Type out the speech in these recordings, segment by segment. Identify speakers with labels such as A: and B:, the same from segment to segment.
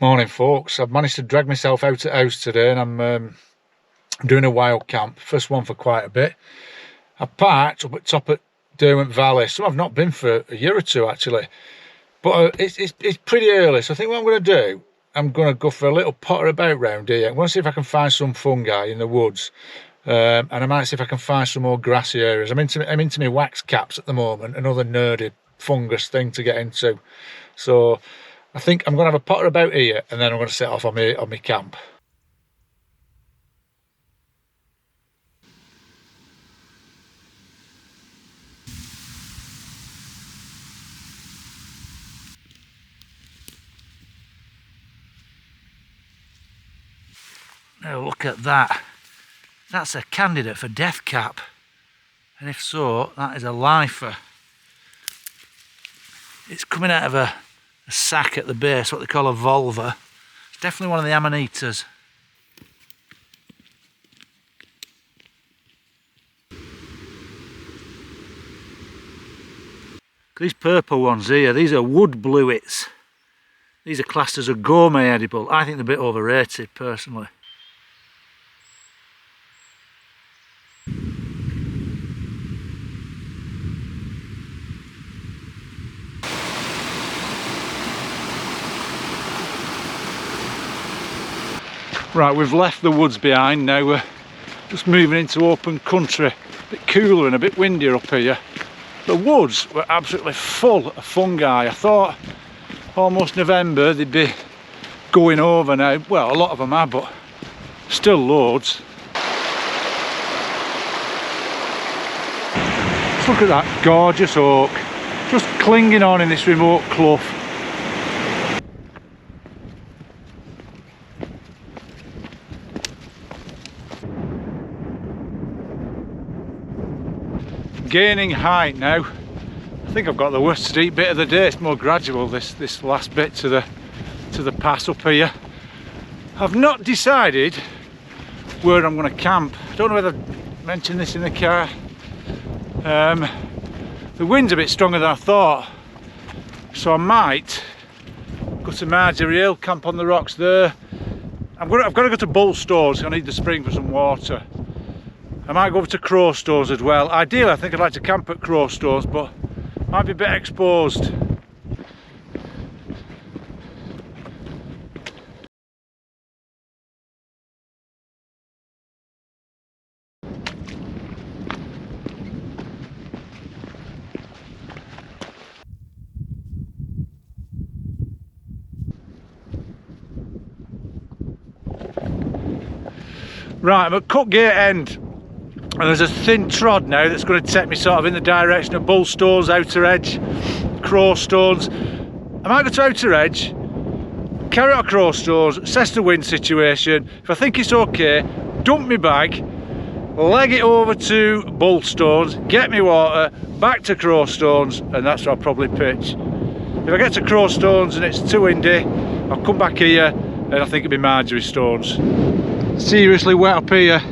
A: Morning folks, I've managed to drag myself out of the house today and I'm doing a wild camp, first one for quite a bit. I parked up at top at Derwent Valley, so I've not been for a year or two actually, but it's pretty early, so I think what I'm going to do, I'm going to go for a little potter about round here. I'm going to see if I can find some fungi in the woods, and I might see if I can find some more grassy areas. I'm into my wax caps at the moment, another nerdy fungus thing to get into, so I think I'm going to have a potter about here and then I'm going to set off on my camp. Now look at that. That's a candidate for death cap. And if so, that is a lifer. It's coming out of a sac at the base, what they call a vulva. It's definitely one of the amanitas. These purple ones here, these are wood bluets. These are classed as a gourmet edible. I think they're a bit overrated personally. Right, we've left the woods behind, now we're just moving into open country. A bit cooler and a bit windier up here. The woods were absolutely full of fungi. I thought almost November they'd be going over now. Well, a lot of them are, but still loads. Just look at that gorgeous oak, just clinging on in this remote clough. Gaining height now. I think I've got the worst steep bit of the day. It's more gradual, this last bit to the pass up here. I've not decided where I'm going to camp. I don't know whether I mentioned this in the car. The wind's a bit stronger than I thought, so I might go to Marjorie Hill, camp on the rocks there. I've got to go to Bullstones. I need the spring for some water. I might go over to Crowstones as well. Ideally, I think I'd like to camp at Crowstones, but might be a bit exposed. Right, I'm at Cutgate End. And there's a thin trod now that's going to take me sort of in the direction of Bullstones, Outer Edge, Crowstones. I might go to Outer Edge, carry out Crowstones, assess the wind situation. If I think it's okay, dump my bag, leg it over to Bullstones, get me water, back to Crowstones, and that's where I'll probably pitch. If I get to Crowstones and it's too windy, I'll come back here and I think it'll be Marjorie Stones. Seriously wet up here.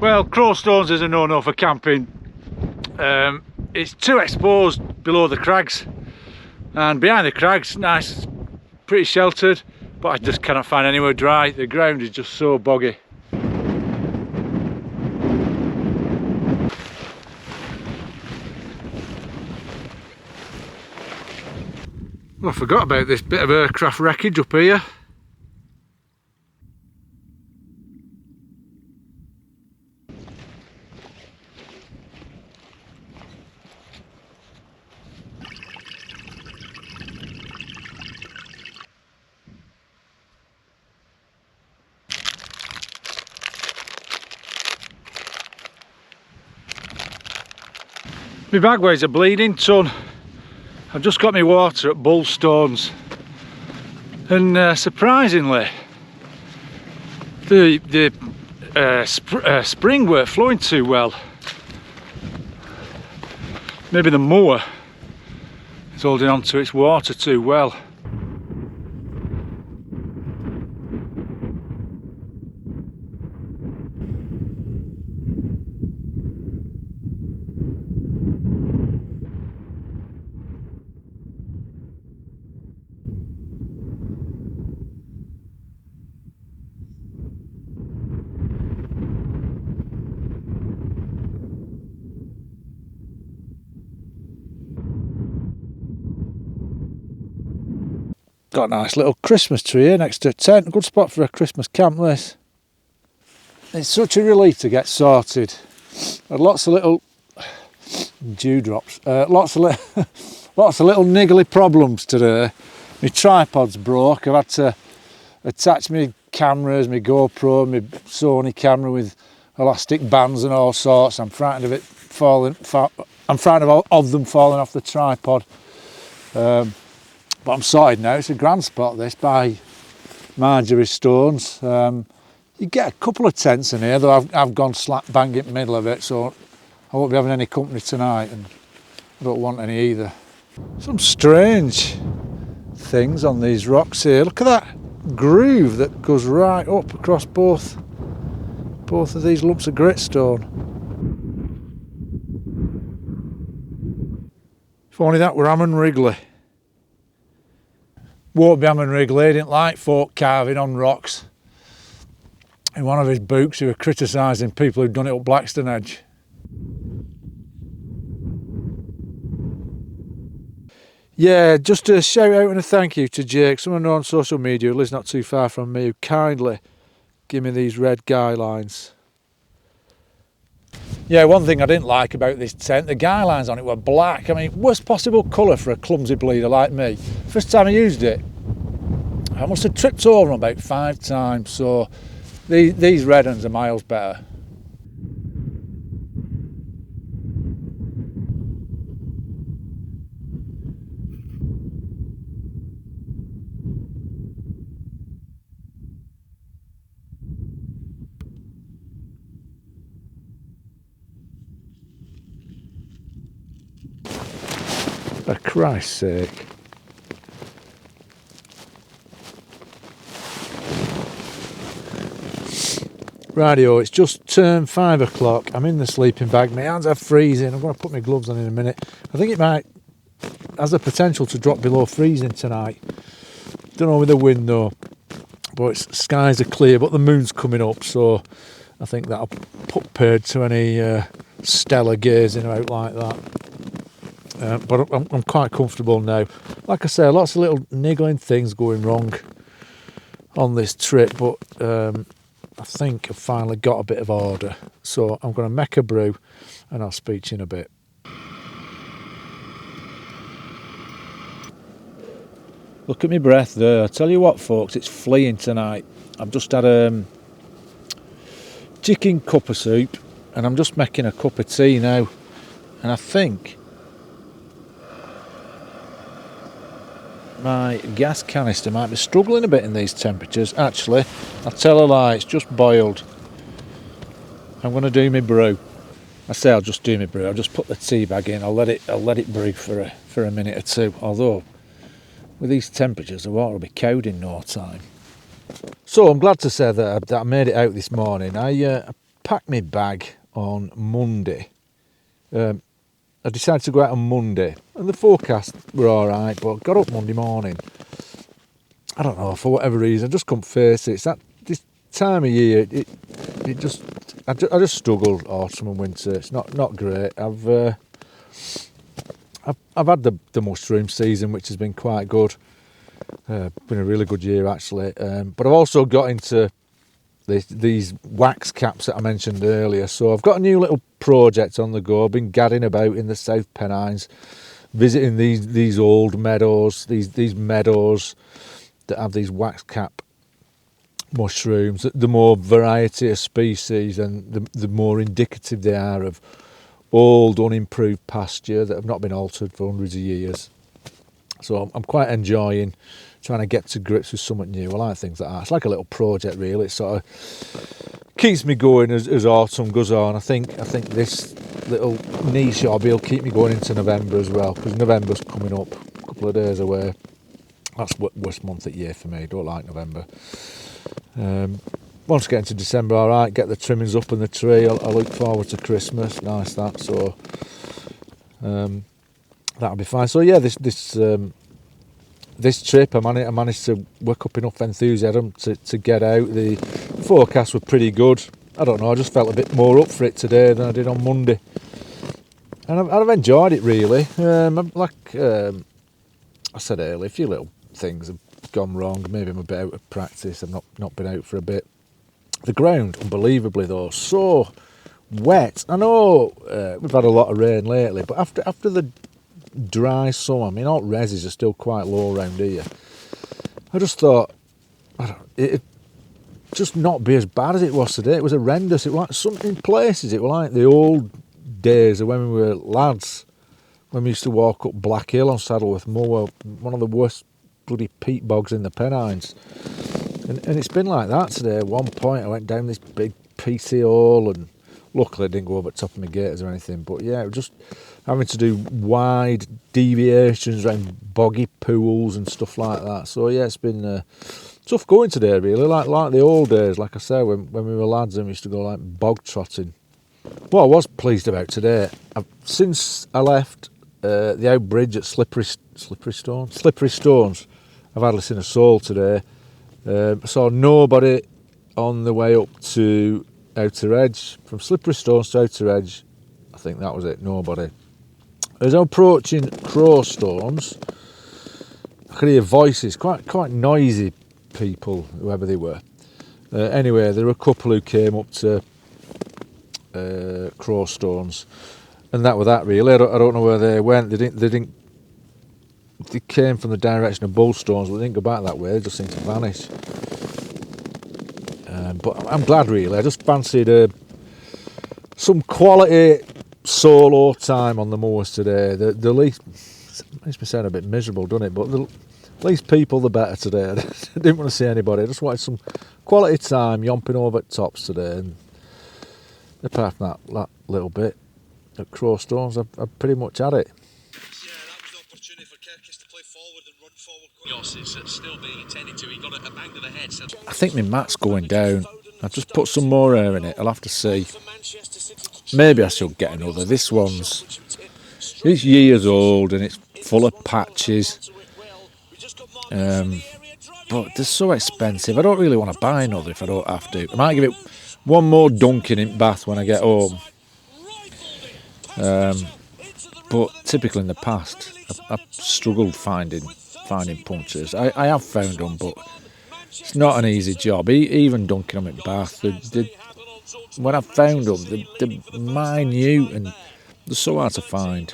A: Well, Crowstones is a no-no for camping. It's too exposed below the crags, and behind the crags, nice, pretty sheltered, but I just cannot find anywhere dry. The ground is just so boggy. Well, I forgot about this bit of aircraft wreckage up here. My bag weighs a bleeding ton. I've just got my water at Bullstones, and surprisingly the spring weren't flowing too well. Maybe the moor is holding on to its water too well. Got a nice little Christmas tree here next to a tent. A good spot for a Christmas camp, this. It's such a relief to get sorted. Had lots of little dewdrops, lots of little niggly problems today. My tripod's broke. I've had to attach my cameras, my GoPro, my Sony camera with elastic bands and all sorts. I'm frightened of it falling. I'm frightened of them falling off the tripod. But I'm sorted now. It's a grand spot, this, by Marjorie Stones. You get a couple of tents in here, though I've gone slap bang in the middle of it, so I won't be having any company tonight, and I don't want any either. Some strange things on these rocks here. Look at that groove that goes right up across both of these lumps of gritstone. If only that were Hammond Wrigley. Won't be Hammond Wrigley. He didn't like folk carving on rocks. In one of his books, he was criticising people who'd done it up Blackstone Edge. Yeah, just a shout out and a thank you to Jake, someone I know on social media who lives not too far from me, who kindly gave me these red guy lines. Yeah, one thing I didn't like about this tent, the guy lines on it were black. I mean, worst possible colour for a clumsy bleeder like me. First time I used it, I must have tripped over them about 5 times, so these red ones are miles better. For Christ's sake. Rightio, it's just turned 5 o'clock. I'm in the sleeping bag. My hands are freezing. I'm going to put my gloves on in a minute. I think it has the potential to drop below freezing tonight. Don't know with the wind though. But skies are clear, but the moon's coming up, so I think that'll put paid to any stellar gazing out like that. But I'm quite comfortable now. Like I say, lots of little niggling things going wrong on this trip, but I think I've finally got a bit of order. So I'm going to make a brew and I'll speak to you in a bit. Look at my breath there. I tell you what, folks, it's fleeing tonight. I've just had a chicken cup of soup and I'm just making a cup of tea now. And I think my gas canister might be struggling a bit in these temperatures. Actually, I'll tell a lie, it's just boiled. I'm going to do my brew. I say I'll just do my brew. I'll just put the tea bag in. I'll let it brew for a minute or two. Although with these temperatures, the water will be cowed in no time. So I'm glad to say that I made it out this morning. I packed my bag on Monday. I decided to go out on Monday, and the forecast were all right, but got up Monday morning. I don't know, for whatever reason, I just couldn't face it. It's that this time of year, I just struggled autumn and winter. It's not great. I've had the mushroom season, which has been quite good. Been a really good year actually. But I've also got into these wax caps that I mentioned earlier. So I've got a new little project on the go. I've been gadding about in the South Pennines, visiting these old meadows, these meadows that have these wax cap mushrooms. The more variety of species and the more indicative they are of old unimproved pasture that have not been altered for hundreds of years. So I'm quite enjoying trying to get to grips with something new. I like things like that. It's like a little project, really. It sort of keeps me going as autumn goes on. I think this little niche hobby will keep me going into November as well, because November's coming up, a couple of days away. That's worst month of the year for me. I don't like November. Once I get into December, all right, get the trimmings up on the tree. I look forward to Christmas. Nice that. So that'll be fine. So yeah, this trip, I managed to work up enough enthusiasm to get out. The forecasts were pretty good. I don't know, I just felt a bit more up for it today than I did on Monday. And I've enjoyed it, really. Like I said earlier, a few little things have gone wrong. Maybe I'm a bit out of practice. I've not been out for a bit. The ground, unbelievably though, so wet. I know we've had a lot of rain lately, but after the dry summer, I mean, all reses are still quite low around here. I just thought, it'd just not be as bad as it was today. It was horrendous. It was like some in places. It was like the old days of when we were lads, when we used to walk up Black Hill on Saddleworth Moor, one of the worst bloody peat bogs in the Pennines. And it's been like that today. At one point I went down this big peaty hole, and luckily I didn't go over the top of my gaiters or anything. But yeah, it was just having to do wide deviations around boggy pools and stuff like that. So yeah, it's been tough going today, really. Like the old days, like I said, when we were lads and we used to go like bog trotting. What I was pleased about today, since I left the out bridge at Slippery Stones, I've hardly seen a soul today. I saw nobody on the way up to Outer Edge. From Slippery Stones to Outer Edge, I think that was it, nobody. As I'm approaching Crowstones, I could hear voices, quite noisy people, whoever they were. Anyway, there were a couple who came up to Crowstones, and that was that, really. I don't know where they went. They came from the direction of Bullstones, but they didn't go back that way. They just seemed to vanish. But I'm glad, really. I just fancied some quality solo time on the moors today. The least, it makes me sound a bit miserable, doesn't it? But the least people, the better today. I didn't want to see anybody. I just wanted some quality time yomping over at tops today. And apart from that little bit at Crowstones, I've pretty much had it. I think my mat's going down. I've just put some more air in it. I'll have to see. Maybe I should get another. It's years old and it's full of patches. But they're so expensive. I don't really want to buy another if I don't have to. I might give it one more dunking in Bath when I get home. But typically in the past, I've struggled finding punctures. I have found them, but it's not an easy job. Even dunking them in Bath, when I've found them, they're minute and they're so hard to find.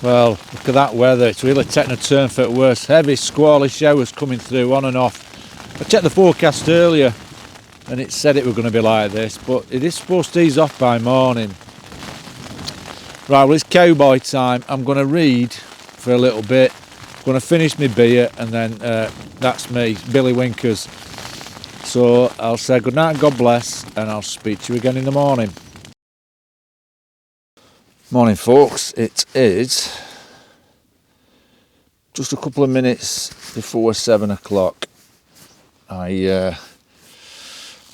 A: Well, look at that weather. It's really taking a turn for the worse. Heavy squally showers coming through on and off. I checked the forecast earlier and it said it was going to be like this, but it is supposed to ease off by morning. Right, well, it's cowboy time. I'm going to read for a little bit. I'm going to finish my beer and then that's me, Billy Winkers. So I'll say good night and God bless, and I'll speak to you again in the morning. Morning, folks. It is just a couple of minutes before 7 o'clock. I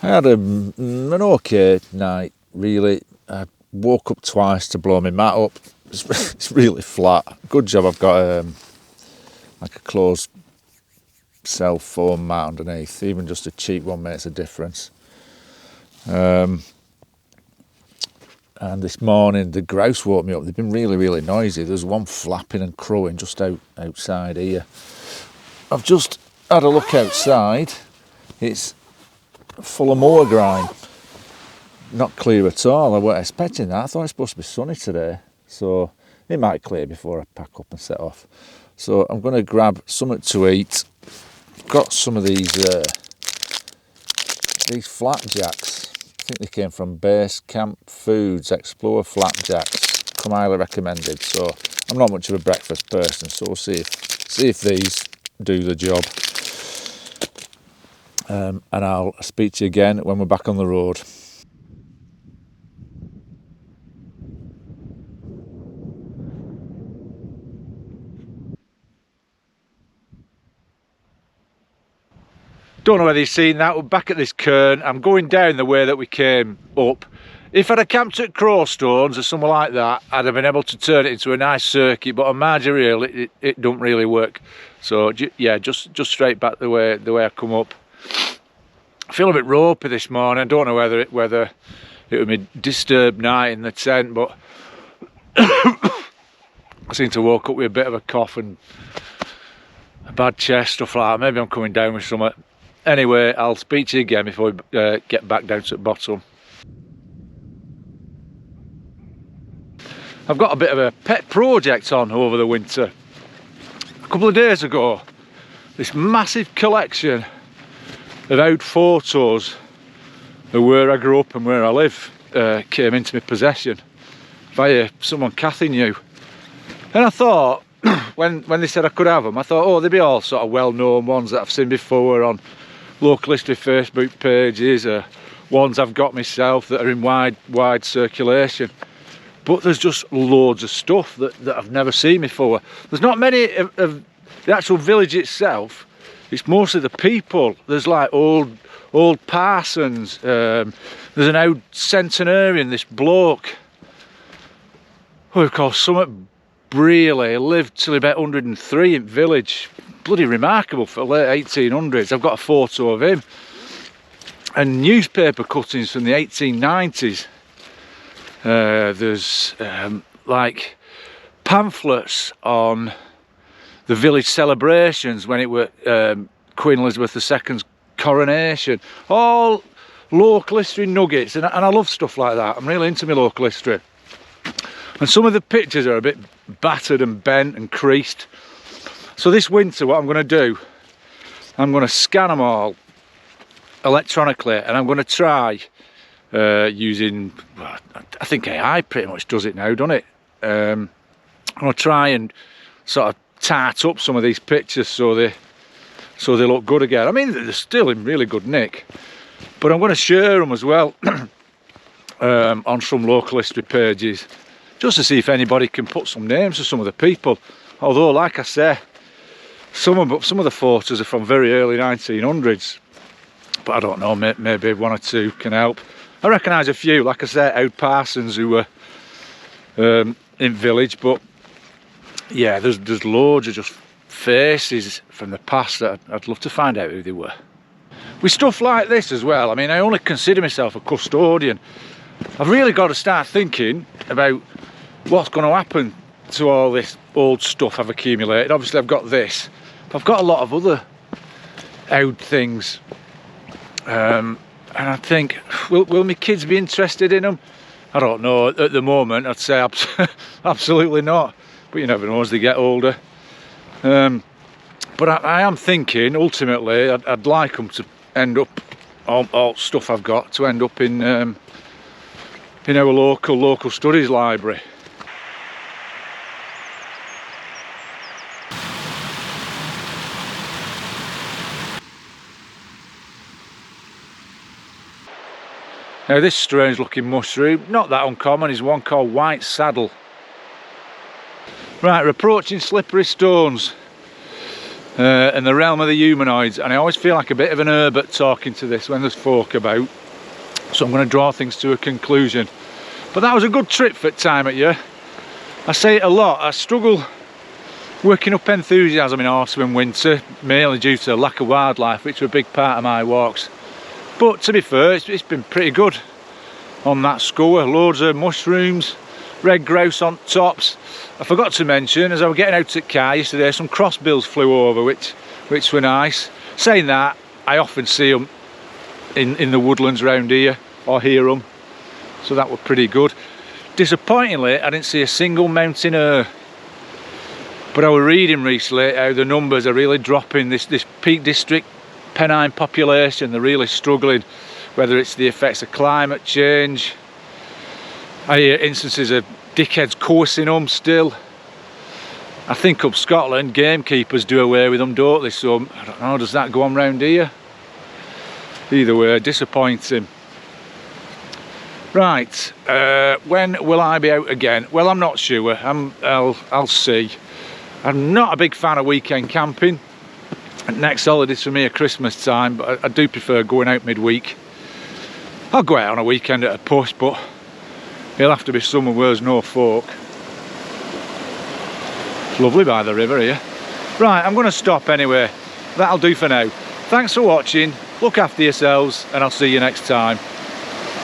A: had an okay night, really. I woke up twice to blow my mat up. It's really flat. Good job I've got like a closed cell foam mat underneath. Even just a cheap one makes a difference. And this morning the grouse woke me up. They've been really, really noisy. There's one flapping and crowing just outside here. I've just had a look outside. It's full of moor grime. Not clear at all. I wasn't expecting that. I thought it was supposed to be sunny today. So it might clear before I pack up and set off. So I'm going to grab something to eat. Got some of these these flapjacks. I think they came from Base Camp Foods. Explore flapjacks. Come highly recommended. So I'm not much of a breakfast person, so we'll see if these do the job. And I'll speak to you again when we're back on the road. Don't know whether you've seen that. We're back at this cairn. I'm going down the way that we came up. If I'd have camped at Crowstones or somewhere like that, I'd have been able to turn it into a nice circuit, but on Marger Hill it don't really work. So yeah, just straight back the way I come up. I feel a bit ropey this morning. I don't know whether it would be disturbed night in the tent, but I seem to woke up with a bit of a cough and a bad chest, stuff like that. Maybe I'm coming down with something. Anyway, I'll speak to you again before we get back down to the bottom. I've got a bit of a pet project on over the winter. A couple of days ago, this massive collection of old photos of where I grew up and where I live came into my possession via someone Kathy knew. And I thought, when they said I could have them, I thought, oh, they'd be all sort of well-known ones that I've seen before on local history Facebook pages, or ones I've got myself that are in wide circulation. But there's just loads of stuff that I've never seen before. There's not many of the actual village itself. It's mostly the people. There's like old parsons. There's an old centenarian, this bloke, who of course Summit Brearley lived till about 103 in village. Bloody remarkable for the late 1800s. I've got a photo of him. And newspaper cuttings from the 1890s. There's like pamphlets on the village celebrations when it were Queen Elizabeth II's coronation. All local history nuggets, and I love stuff like that. I'm really into my local history. And some of the pictures are a bit battered and bent and creased. So this winter what I'm going to do, I'm going to scan them all electronically, and I'm going to try using, well, I think AI pretty much does it now, doesn't it? I'm going to try and sort of tart up some of these pictures so they look good again. I mean, they're still in really good nick, but I'm going to share them as well on some local history pages, just to see if anybody can put some names to some of the people. Although, like I say, some of the photos are from very early 1900s, but I don't know, maybe one or two can help. I recognise a few, like I say, old parsons who were in village, but yeah, there's loads of just faces from the past that I'd love to find out who they were. With stuff like this as well, I mean, I only consider myself a custodian. I've really got to start thinking about what's going to happen to all this old stuff I've accumulated. Obviously I've got this, but I've got a lot of other old things. And I think, will my kids be interested in them? I don't know. At the moment, I'd say absolutely not. But you never know as they get older. But I am thinking, ultimately, I'd like them to end up, all stuff I've got, to end up in our local studies library. Now this strange looking mushroom, not that uncommon, is one called white saddle. Right, we're approaching slippery stones in the realm of the humanoids, and I always feel like a bit of an Herbert talking to this when there's folk about, so I'm going to draw things to a conclusion. But that was a good trip for time at year. I say it a lot, I struggle working up enthusiasm in autumn and winter, mainly due to lack of wildlife, which are a big part of my walks. But to be fair, it's been pretty good on that score. Loads of mushrooms, red grouse on tops. I forgot to mention, as I was getting out to the car yesterday, some crossbills flew over, which were nice. Saying that, I often see them in the woodlands around here, or hear them, so that was pretty good. Disappointingly, I didn't see a single mountain hare. But I was reading recently how the numbers are really dropping. This Peak District Pennine population, they're really struggling. whether it's the effects of climate change. I hear instances of dickheads coursing them still. I think up Scotland, gamekeepers do away with them, don't they? So, I don't know, does that go on round here? Either way, disappointing. Right, when will I be out again? Well, I'm not sure. I'll see. I'm not a big fan of weekend camping. Next holidays for me are Christmas time, but I do prefer going out midweek. I'll go out on a weekend at a push, but it'll have to be somewhere where there's no folk. It's lovely by the river here. Right, I'm going to stop anyway. That'll do for now. Thanks for watching. Look after yourselves, and I'll see you next time.